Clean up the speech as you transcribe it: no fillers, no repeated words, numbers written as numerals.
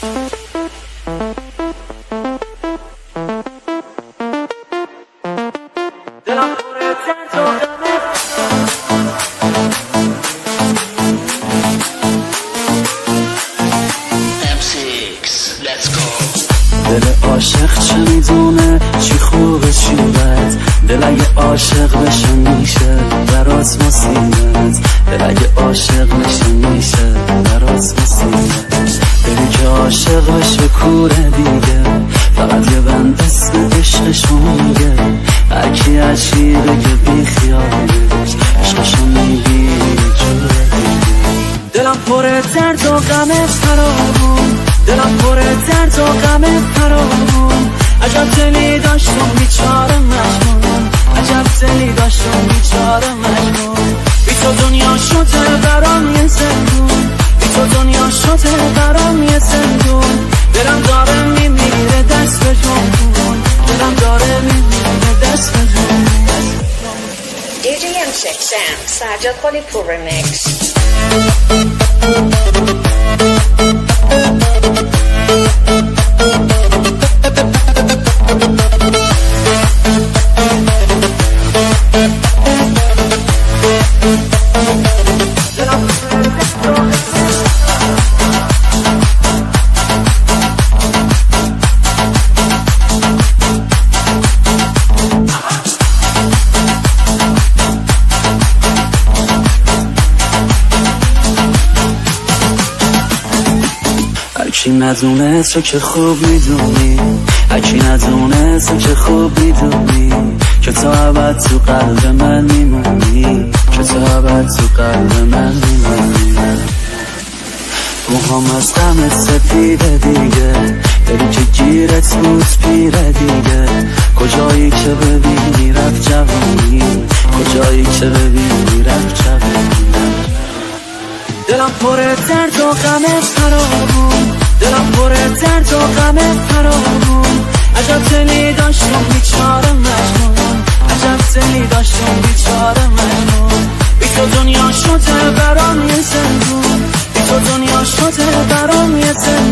دل عاشق چه میدونه چی خوبه چی بد، دل اگه عاشق بشه میشه برات مصیبت، دل اگه عاشق بشه میشه برات مصیبت. دلی که عاشق بشه کوره دیگه، فقط یه بند اسم عشقشو میگه، هرکی عشقی بگه بی خیالش عشقشو میگیره جوره دیگه. دلم پر درد و غم فراوون، دلم پر درد و غم فراوون، عجب دلی داشتم بیچاره مجنون، عجب دلی داشتم بیچاره مجنون. بی تو دنیا شده برام یه زندون، بی تو دنیا شده برام یه زندون. دلم داره میمیره دست به جون، دلم داره میمیره دست به جون. DJ M6 Sound Sajjad Khalilpour Remix. هرکی ندونه تو که خوب میدونی، هرکی ندونه تو که خوب میدونی که تو ابد تو قلب من میمونی، که تو ابد تو قلب من میمونی. موهام از غمت سپیده دیگه، دلی که گیرت بود پیره دیگه، کجایی که ببینی رفت جوانی، کجایی که ببینی رفت جوانی. دلم پر درد و غم فراوون، دلم پر درد و غم فراوون، عجب دلی داشتم بیچاره مجنون، عجب دلی داشتم بیچاره مجنون. بی تو دنیا شده برام یه زندون، بی تو دنیا شده برام یه زندون.